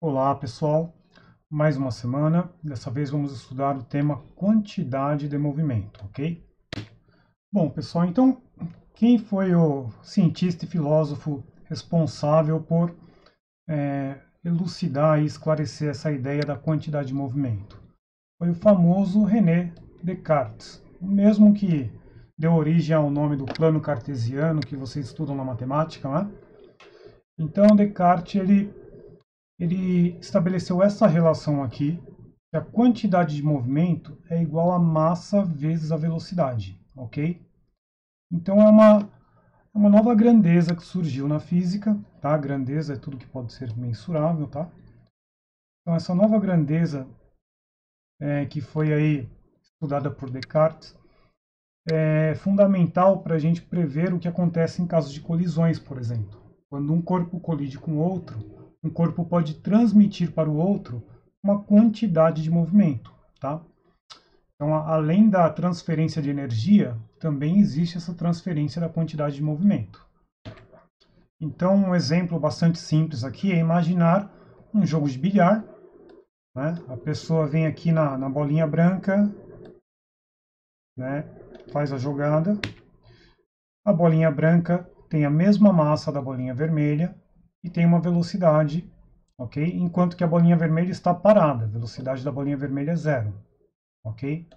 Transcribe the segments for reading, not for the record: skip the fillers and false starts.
Olá, pessoal. Mais uma semana. Dessa vez vamos estudar o tema quantidade de movimento, ok? Bom, pessoal, então, quem foi o cientista e filósofo responsável por elucidar e esclarecer essa ideia da quantidade de movimento? Foi o famoso René Descartes, o mesmo que deu origem ao nome do plano cartesiano que vocês estudam na matemática, né? Então, Descartes, ele estabeleceu essa relação aqui, que a quantidade de movimento é igual a massa vezes a velocidade, ok? Então é uma nova grandeza que surgiu na física, tá? Grandeza é tudo que pode ser mensurável, tá? Então essa nova grandeza que foi aí estudada por Descartes é fundamental para a gente prever o que acontece em casos de colisões, por exemplo. Quando um corpo colide com outro, um corpo pode transmitir para o outro uma quantidade de movimento, tá? Então, além da transferência de energia, também existe essa transferência da quantidade de movimento. Então, um exemplo bastante simples aqui é imaginar um jogo de bilhar, né? A pessoa vem aqui na bolinha branca, né? Faz a jogada. A bolinha branca tem a mesma massa da bolinha vermelha e tem uma velocidade, ok? Enquanto que a bolinha vermelha está parada, a velocidade da bolinha vermelha é zero, ok?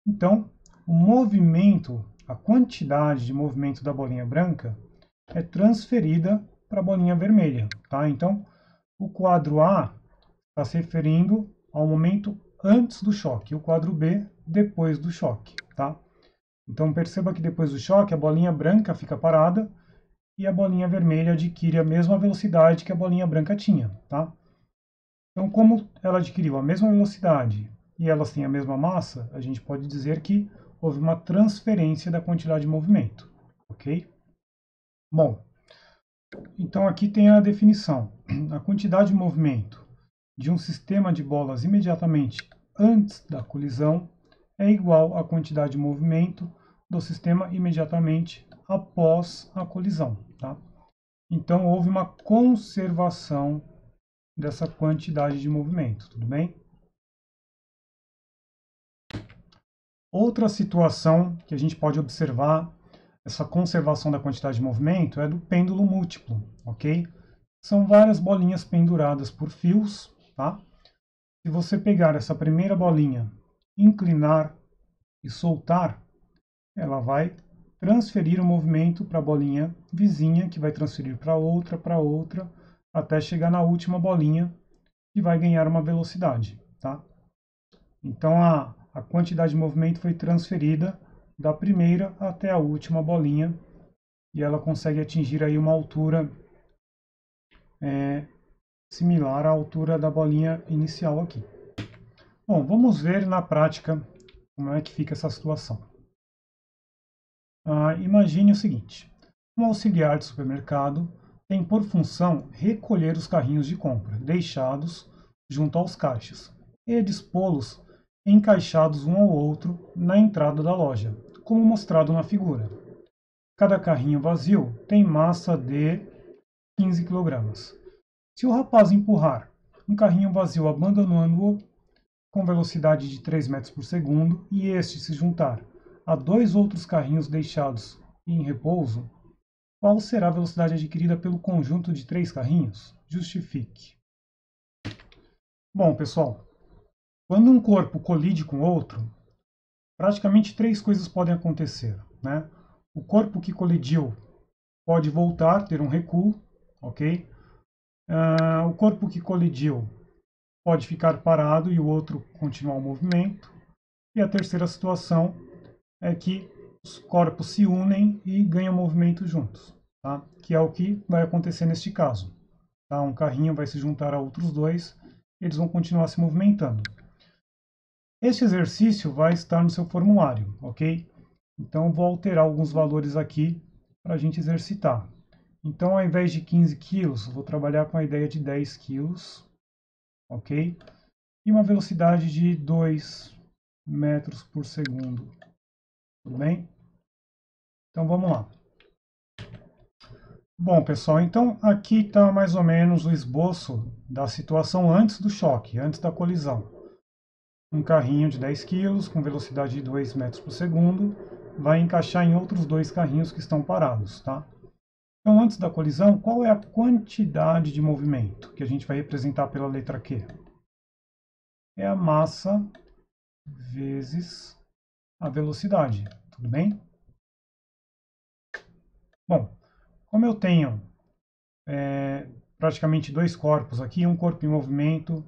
Então, o movimento, a quantidade de movimento da bolinha branca é transferida para a bolinha vermelha, tá? Então, o quadro A está se referindo ao momento antes do choque, e o quadro B depois do choque, tá? Então perceba que depois do choque a bolinha branca fica parada e a bolinha vermelha adquire a mesma velocidade que a bolinha branca tinha, tá? Então, como ela adquiriu a mesma velocidade e elas têm a mesma massa, a gente pode dizer que houve uma transferência da quantidade de movimento, ok? Bom, então aqui tem a definição. A quantidade de movimento de um sistema de bolas imediatamente antes da colisão é igual à quantidade de movimento do sistema imediatamente após a colisão, tá? Então houve uma conservação dessa quantidade de movimento, tudo bem? Outra situação que a gente pode observar essa conservação da quantidade de movimento é do pêndulo múltiplo, ok? São várias bolinhas penduradas por fios, tá? Se você pegar essa primeira bolinha, inclinar e soltar, ela vai transferir o movimento para a bolinha vizinha, que vai transferir para outra, até chegar na última bolinha, que vai ganhar uma velocidade, tá? Então a quantidade de movimento foi transferida da primeira até a última bolinha e ela consegue atingir aí uma altura similar à altura da bolinha inicial aqui. Bom, vamos ver na prática como é que fica essa situação. Imagine o seguinte: um auxiliar de supermercado tem por função recolher os carrinhos de compra deixados junto aos caixas e dispô-los encaixados um ao outro na entrada da loja, como mostrado na figura. Cada carrinho vazio tem massa de 15 kg. Se o rapaz empurrar um carrinho vazio abandonando-o com velocidade de 3 metros por segundo e este se juntar a dois outros carrinhos deixados em repouso, qual será a velocidade adquirida pelo conjunto de três carrinhos? Justifique. Bom, pessoal, quando um corpo colide com outro, praticamente três coisas podem acontecer, né? O corpo que colidiu pode voltar, ter um recuo, ok? O corpo que colidiu pode ficar parado e o outro continuar o movimento. E a terceira situação é que os corpos se unem e ganham movimento juntos, tá? Que é o que vai acontecer neste caso. Tá? Um carrinho vai se juntar a outros dois, e eles vão continuar se movimentando. Este exercício vai estar no seu formulário, ok? Então vou alterar alguns valores aqui para a gente exercitar. Então, ao invés de 15 quilos, vou trabalhar com a ideia de 10 quilos, ok? E uma velocidade de 2 metros por segundo. Tudo bem? Então vamos lá. Bom, pessoal, então aqui está mais ou menos o esboço da situação antes do choque, antes da colisão. Um carrinho de 10 kg com velocidade de 2 metros por segundo vai encaixar em outros dois carrinhos que estão parados, tá? Então, antes da colisão, qual é a quantidade de movimento que a gente vai representar pela letra Q? É a massa vezes a velocidade, tudo bem? Bom, como eu tenho praticamente dois corpos aqui, um corpo em movimento,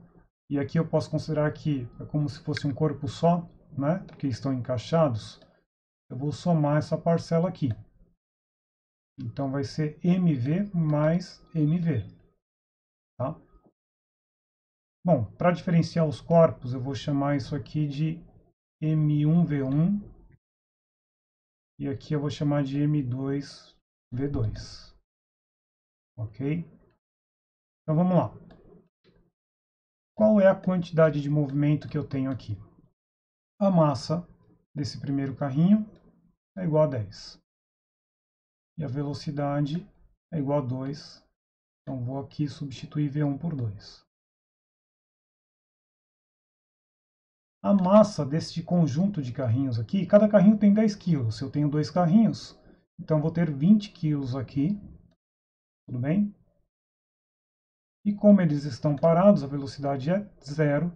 e aqui eu posso considerar que é como se fosse um corpo só, né? Porque estão encaixados. Eu vou somar essa parcela aqui. Então vai ser mv mais mv, tá? Bom, para diferenciar os corpos, eu vou chamar isso aqui de M1V1 e aqui eu vou chamar de M2V2, ok? Então vamos lá. Qual é a quantidade de movimento que eu tenho aqui? A massa desse primeiro carrinho é igual a 10. E a velocidade é igual a 2. Então vou aqui substituir V1 por 2. A massa deste conjunto de carrinhos aqui, cada carrinho tem 10 kg. Se eu tenho dois carrinhos, então vou ter 20 kg aqui, tudo bem? E como eles estão parados, a velocidade é 0,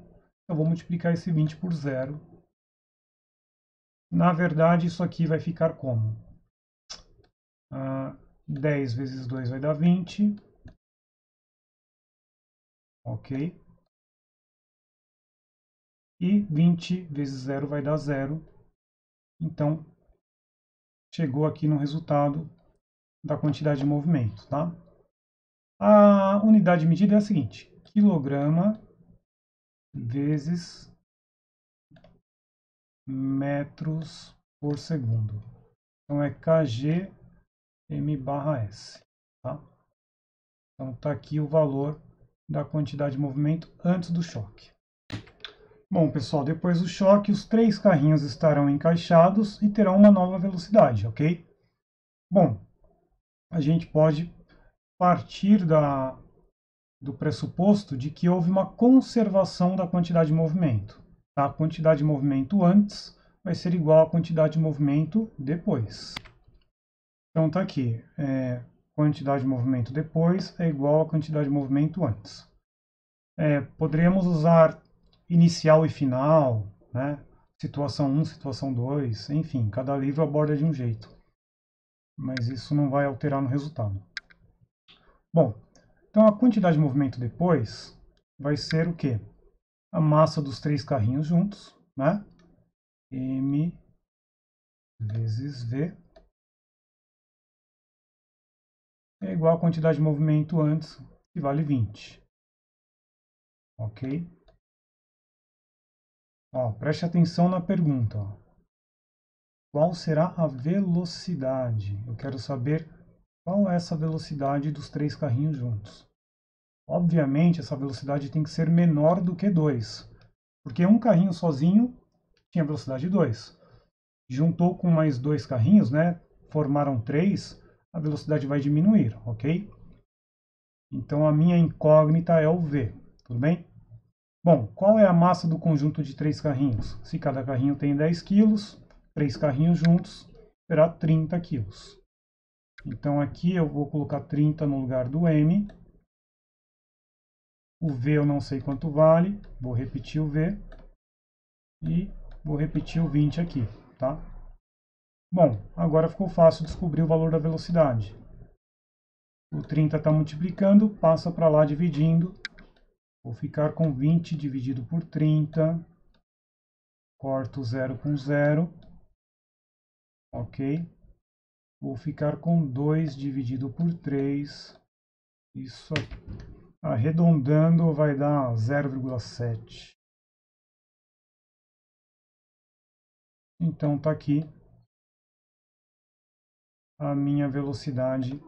eu vou multiplicar esse 20 por 0. Na verdade, isso aqui vai ficar como? 10 vezes 2 vai dar 20, ok? E 20 vezes 0 vai dar 0. Então, chegou aqui no resultado da quantidade de movimento, tá? A unidade de medida é a seguinte: quilograma vezes metros por segundo. Então é kg m/s, tá? Então está aqui o valor da quantidade de movimento antes do choque. Bom, pessoal, depois do choque, os três carrinhos estarão encaixados e terão uma nova velocidade, ok? Bom, a gente pode partir do pressuposto de que houve uma conservação da quantidade de movimento. Tá? A quantidade de movimento antes vai ser igual à quantidade de movimento depois. Então está aqui, quantidade de movimento depois é igual à quantidade de movimento antes. Poderíamos usar inicial e final, né? Situação 1, situação 2, enfim, cada livro aborda de um jeito. Mas isso não vai alterar no resultado. Bom, então a quantidade de movimento depois vai ser o quê? A massa dos três carrinhos juntos, né? M vezes V é igual à quantidade de movimento antes, que vale 20. Ok? Ó, preste atenção na pergunta. Ó. Qual será a velocidade? Eu quero saber qual é essa velocidade dos três carrinhos juntos. Obviamente, essa velocidade tem que ser menor do que 2, porque um carrinho sozinho tinha velocidade 2. Juntou com mais dois carrinhos, né? Formaram 3, a velocidade vai diminuir, ok? Então a minha incógnita é o V, tudo bem? Bom, qual é a massa do conjunto de três carrinhos? Se cada carrinho tem 10 kg, três carrinhos juntos terá 30 kg. Então aqui eu vou colocar 30 no lugar do M. O V eu não sei quanto vale, vou repetir o V. E vou repetir o 20 aqui, tá? Bom, agora ficou fácil descobrir o valor da velocidade. O 30 está multiplicando, passa para lá dividindo. Vou ficar com 20 dividido por 30. Corto 0 com 0. Ok. Vou ficar com 2 dividido por 3. Isso arredondando vai dar 0,7. Então está aqui a minha velocidade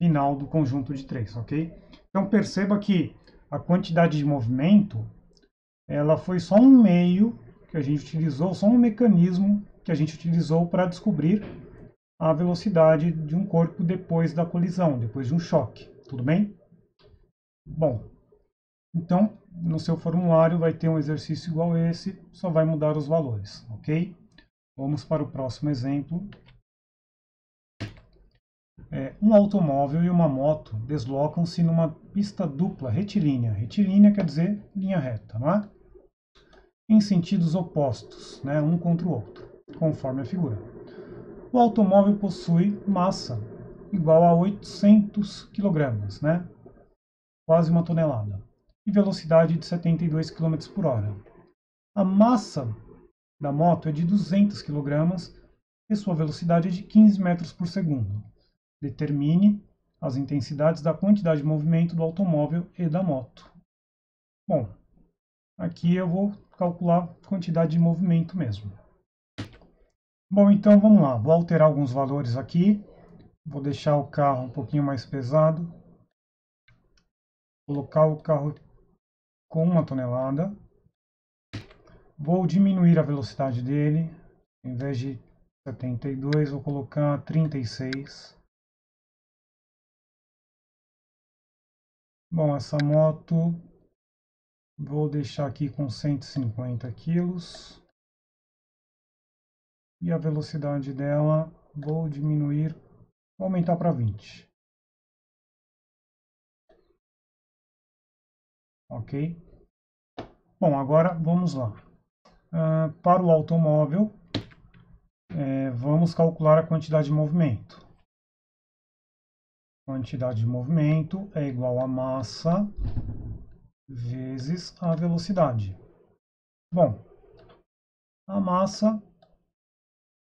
final do conjunto de 3, ok? Então perceba que a quantidade de movimento ela foi só um meio que a gente utilizou, só um mecanismo que a gente utilizou para descobrir a velocidade de um corpo depois da colisão, depois de um choque, tudo bem? Bom, então no seu formulário vai ter um exercício igual a esse, só vai mudar os valores, ok? Vamos para o próximo exemplo. Um automóvel e uma moto deslocam-se numa pista dupla retilínea. Retilínea quer dizer linha reta, não é? Em sentidos opostos, né, um contra o outro, conforme a figura. O automóvel possui massa igual a 800 kg, né? Quase uma tonelada, e velocidade de 72 km por hora. A massa da moto é de 200 kg e sua velocidade é de 15 metros por segundo. Determine as intensidades da quantidade de movimento do automóvel e da moto. Bom, aqui eu vou calcular a quantidade de movimento mesmo. Bom, então vamos lá. Vou alterar alguns valores aqui. Vou deixar o carro um pouquinho mais pesado. Colocar o carro com 1 tonelada. Vou diminuir a velocidade dele. Em vez de 72, vou colocar 36. Bom, essa moto vou deixar aqui com 150 quilos. E a velocidade dela vou diminuir, vou aumentar para 20. Ok? Bom, agora vamos lá. Para o automóvel, vamos calcular a quantidade de movimento. Quantidade de movimento é igual a massa vezes a velocidade. Bom, a massa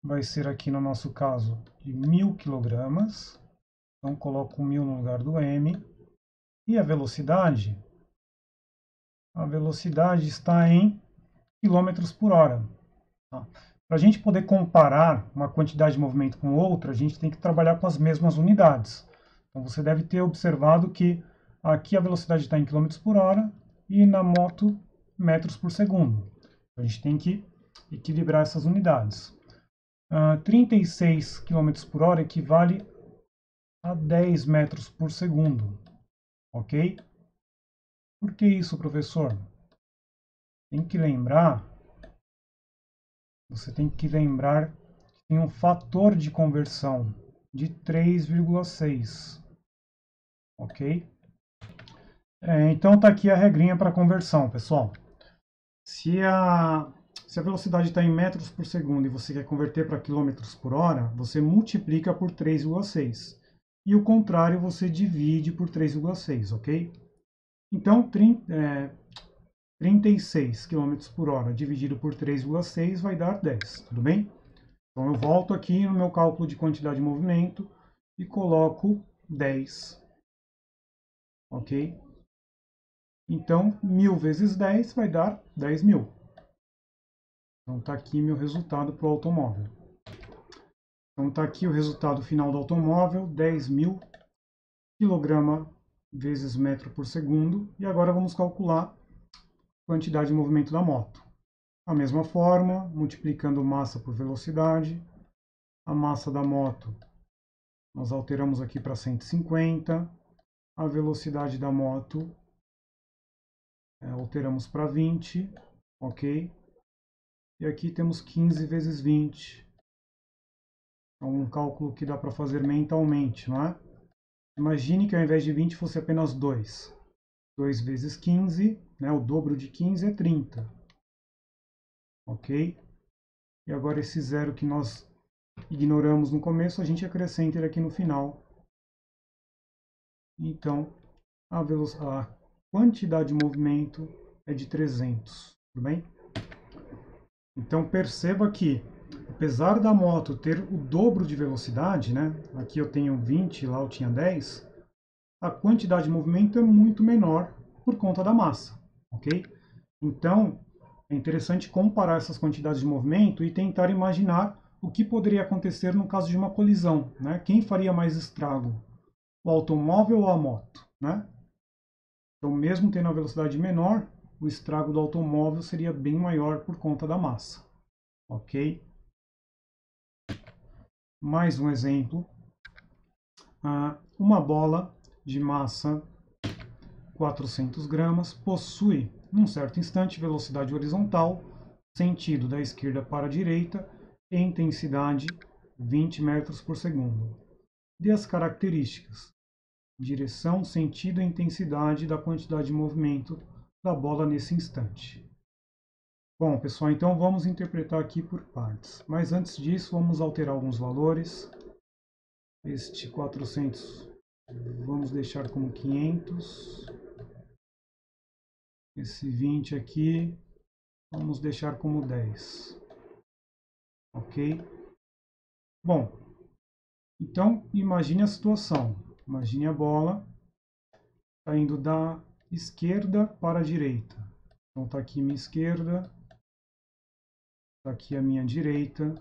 vai ser aqui no nosso caso de 1000 kg. Então coloco 1000 no lugar do m. E a velocidade está em quilômetros por hora. Tá? Para a gente poder comparar uma quantidade de movimento com outra, a gente tem que trabalhar com as mesmas unidades. Então você deve ter observado que aqui a velocidade está em quilômetros por hora e na moto metros por segundo. Então a gente tem que equilibrar essas unidades. 36 km por hora equivale a 10 metros por segundo. Ok? Por que isso, professor? Você tem que lembrar que tem um fator de conversão de 3,6. Ok? Então está aqui a regrinha para conversão, pessoal. Se a velocidade está em metros por segundo e você quer converter para quilômetros por hora, você multiplica por 3,6. E o contrário, você divide por 3,6, ok? Então, 36 km por hora dividido por 3,6 vai dar 10, tudo bem? Então eu volto aqui no meu cálculo de quantidade de movimento e coloco 10, ok? Então 1000 vezes 10 vai dar 10.000. Então está aqui meu resultado para o automóvel. Então está aqui o resultado final do automóvel, 10.000 kg vezes metro por segundo. E agora vamos calcular a quantidade de movimento da moto. Da mesma forma, multiplicando massa por velocidade, a massa da moto nós alteramos aqui para 150, a velocidade da moto alteramos para 20, ok? E aqui temos 15 vezes 20. É um cálculo que dá para fazer mentalmente, não é? Imagine que ao invés de 20 fosse apenas 2. 2 vezes 15, né? O dobro de 15 é 30. Ok? E agora esse zero que nós ignoramos no começo, a gente acrescenta ele aqui no final. Então, a quantidade de movimento é de 300, tudo bem? Então perceba que, apesar da moto ter o dobro de velocidade, né? Aqui eu tenho 20, lá eu tinha 10, a quantidade de movimento é muito menor por conta da massa, ok? Então, é interessante comparar essas quantidades de movimento e tentar imaginar o que poderia acontecer no caso de uma colisão, né? Quem faria mais estrago? O automóvel ou a moto, né? Então, mesmo tendo a velocidade menor, o estrago do automóvel seria bem maior por conta da massa, ok? Mais um exemplo. Uma bola de massa 400 gramas possui, num certo instante, velocidade horizontal, sentido da esquerda para a direita e intensidade 20 metros por segundo. Dê as características: direção, sentido e intensidade da quantidade de movimento da bola nesse instante. Bom, pessoal, então vamos interpretar aqui por partes. Mas antes disso, vamos alterar alguns valores. Este 400 vamos deixar como 500. Esse 20 aqui vamos deixar como 10. Ok? Bom, então imagine a situação. Imagine a bola está indo da esquerda para a direita. Então está aqui minha esquerda, está aqui a minha direita.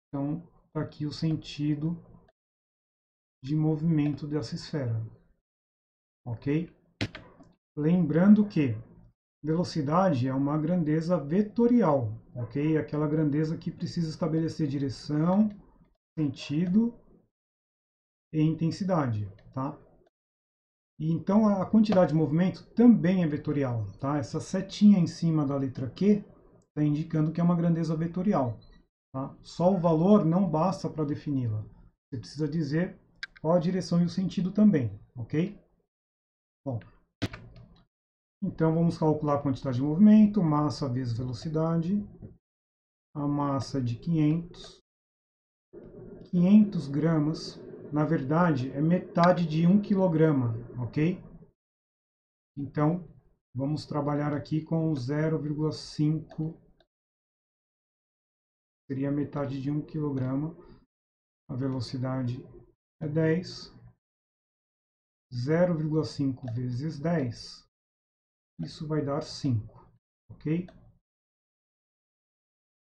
Então está aqui o sentido de movimento dessa esfera. Ok? Lembrando que velocidade é uma grandeza vetorial, ok? Aquela grandeza que precisa estabelecer direção, sentido e intensidade, tá? E então a quantidade de movimento também é vetorial, tá? Essa setinha em cima da letra Q está indicando que é uma grandeza vetorial, tá? Só o valor não basta para defini-la. Você precisa dizer qual a direção e o sentido também, ok? Bom, então vamos calcular a quantidade de movimento, massa vezes velocidade. A massa é de 500. 500 gramas, na verdade, é metade de 1 quilograma, ok? Então, vamos trabalhar aqui com 0,5, seria metade de 1 quilograma. A velocidade é 10. 0,5 vezes 10, isso vai dar 5, ok?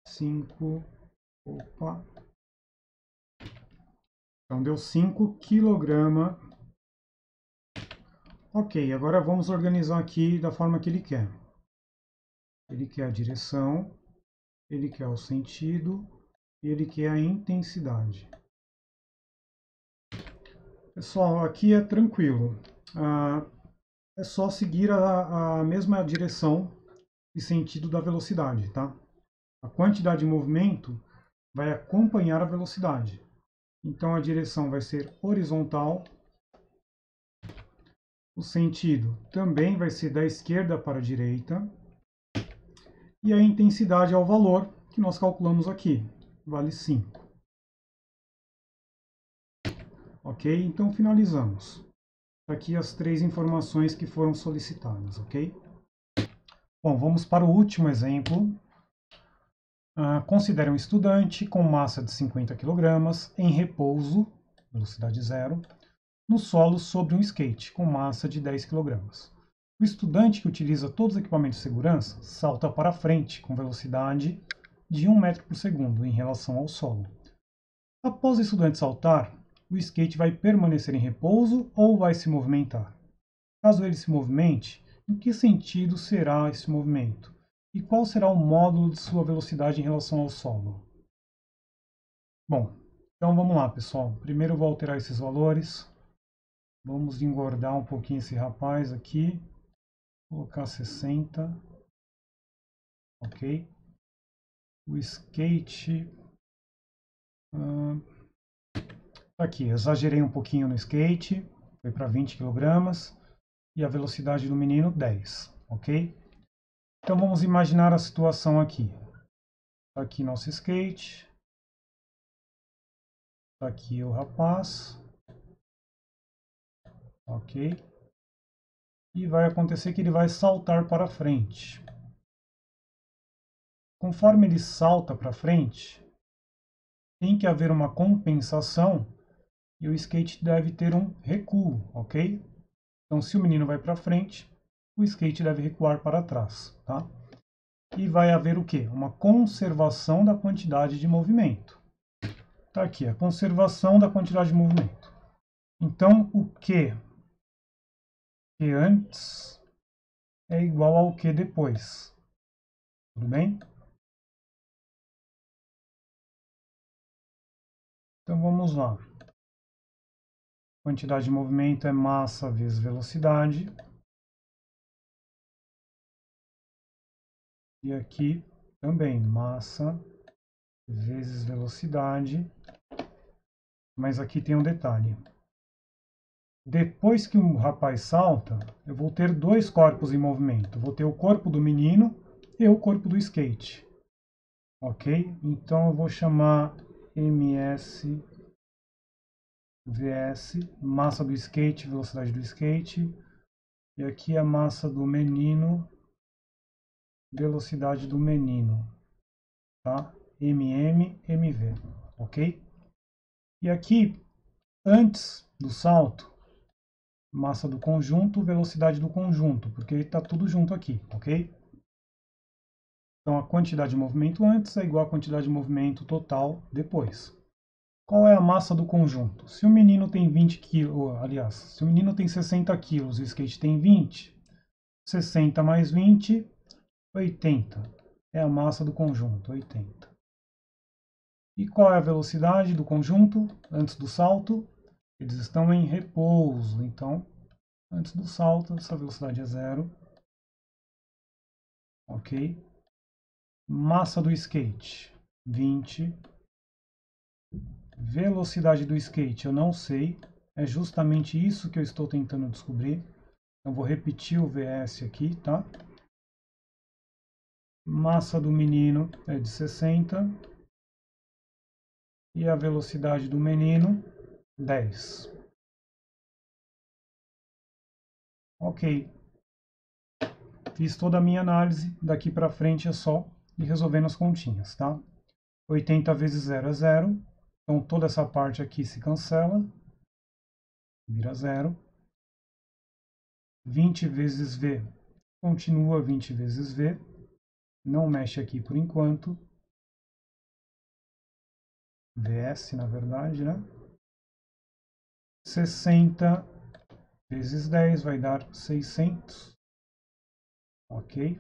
5, opa. Então deu 5 quilograma. Ok, agora vamos organizar aqui da forma que ele quer. Ele quer a direção, ele quer o sentido e ele quer a intensidade. Pessoal, aqui é tranquilo. É só seguir a mesma direção e sentido da velocidade, tá? A quantidade de movimento vai acompanhar a velocidade. Então a direção vai ser horizontal. O sentido também vai ser da esquerda para a direita. E a intensidade é o valor que nós calculamos aqui, vale 5. Ok? Então finalizamos. Aqui as 3 informações que foram solicitadas, ok? Bom, vamos para o último exemplo. Considere um estudante com massa de 50 kg em repouso, velocidade zero, no solo sobre um skate com massa de 10 kg. O estudante que utiliza todos os equipamentos de segurança salta para frente com velocidade de 1 metro por segundo em relação ao solo. Após o estudante saltar, o skate vai permanecer em repouso ou vai se movimentar? Caso ele se movimente, em que sentido será esse movimento? E qual será o módulo de sua velocidade em relação ao solo? Bom, então vamos lá, pessoal. Primeiro eu vou alterar esses valores. Vamos engordar um pouquinho esse rapaz aqui. Vou colocar 60. Ok. O skate... aqui, exagerei um pouquinho no skate. Foi para 20 kg. E a velocidade do menino, 10. Ok? Então vamos imaginar a situação aqui. Tá aqui nosso skate. Tá aqui o rapaz. Ok? E vai acontecer que ele vai saltar para frente. Conforme ele salta para frente, tem que haver uma compensação e o skate deve ter um recuo, ok? Então, se o menino vai para frente, o skate deve recuar para trás, tá? E vai haver o quê? Uma conservação da quantidade de movimento. Tá aqui, a conservação da quantidade de movimento. Então, o que antes é igual ao que depois. Tudo bem? Então vamos lá. Quantidade de movimento é massa vezes velocidade. E aqui também massa vezes velocidade. Mas aqui tem um detalhe. Depois que o rapaz salta, eu vou ter dois corpos em movimento. Vou ter o corpo do menino e o corpo do skate. Ok? Então eu vou chamar MS VS, massa do skate, velocidade do skate. E aqui a massa do menino, velocidade do menino. Tá? MV. Ok? E aqui, antes do salto, massa do conjunto, velocidade do conjunto, porque está tudo junto aqui, ok? Então a quantidade de movimento antes é igual à quantidade de movimento total depois. Qual é a massa do conjunto? Se o menino tem 20 kg, aliás, se o menino tem 60 kg e o skate tem 20, 60 mais 20, 80. É a massa do conjunto, 80. E qual é a velocidade do conjunto antes do salto? Eles estão em repouso, então antes do salto essa velocidade é 0. Ok? Massa do skate, 20. Velocidade do skate, eu não sei. É justamente isso que eu estou tentando descobrir. Eu vou repetir o VS aqui, tá? Massa do menino é de 60. E a velocidade do menino, 10. Ok. Fiz toda a minha análise. Daqui para frente é só ir resolvendo as continhas, tá? 80 vezes 0 é 0. Então toda essa parte aqui se cancela. Vira 0. 20 vezes V continua 20 vezes V. Não mexe aqui por enquanto. VS, na verdade, né? 60 vezes 10 vai dar 600. Ok?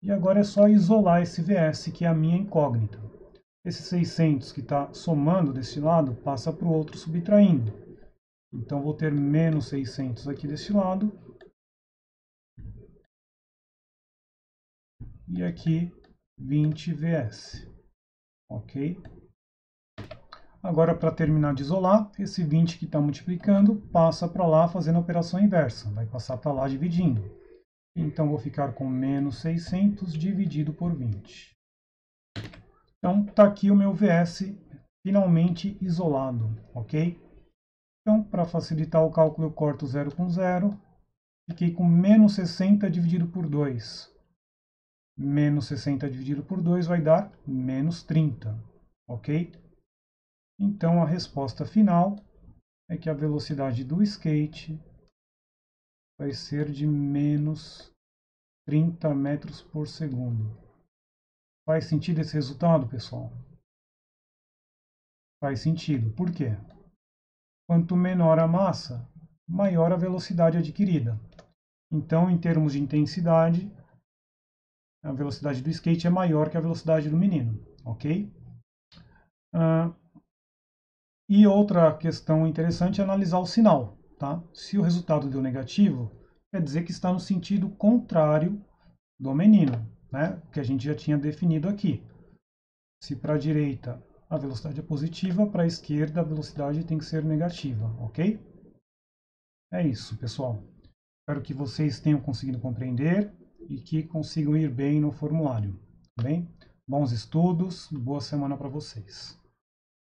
E agora é só isolar esse VS, que é a minha incógnita. Esse 600 que está somando desse lado, passa para o outro subtraindo. Então vou ter menos 600 aqui desse lado. E aqui 20 VS. Ok? Agora, para terminar de isolar, esse 20 que está multiplicando passa para lá fazendo a operação inversa. Vai passar para lá dividindo. Então, vou ficar com menos 600 dividido por 20. Então, está aqui o meu VS finalmente isolado, ok? Então, para facilitar o cálculo, eu corto 0 com 0. Fiquei com menos 60 dividido por 2. Menos 60 dividido por 2 vai dar menos 30, ok? Então, a resposta final é que a velocidade do skate vai ser de menos 30 metros por segundo. Faz sentido esse resultado, pessoal? Faz sentido. Por quê? Quanto menor a massa, maior a velocidade adquirida. Então, em termos de intensidade, a velocidade do skate é maior que a velocidade do menino, ok? E outra questão interessante é analisar o sinal, tá? Se o resultado deu negativo, quer dizer que está no sentido contrário do menino, né? Que a gente já tinha definido aqui. Se para a direita a velocidade é positiva, para a esquerda a velocidade tem que ser negativa, ok? É isso, pessoal. Espero que vocês tenham conseguido compreender e que consigam ir bem no formulário, tá bem? Bons estudos, boa semana para vocês.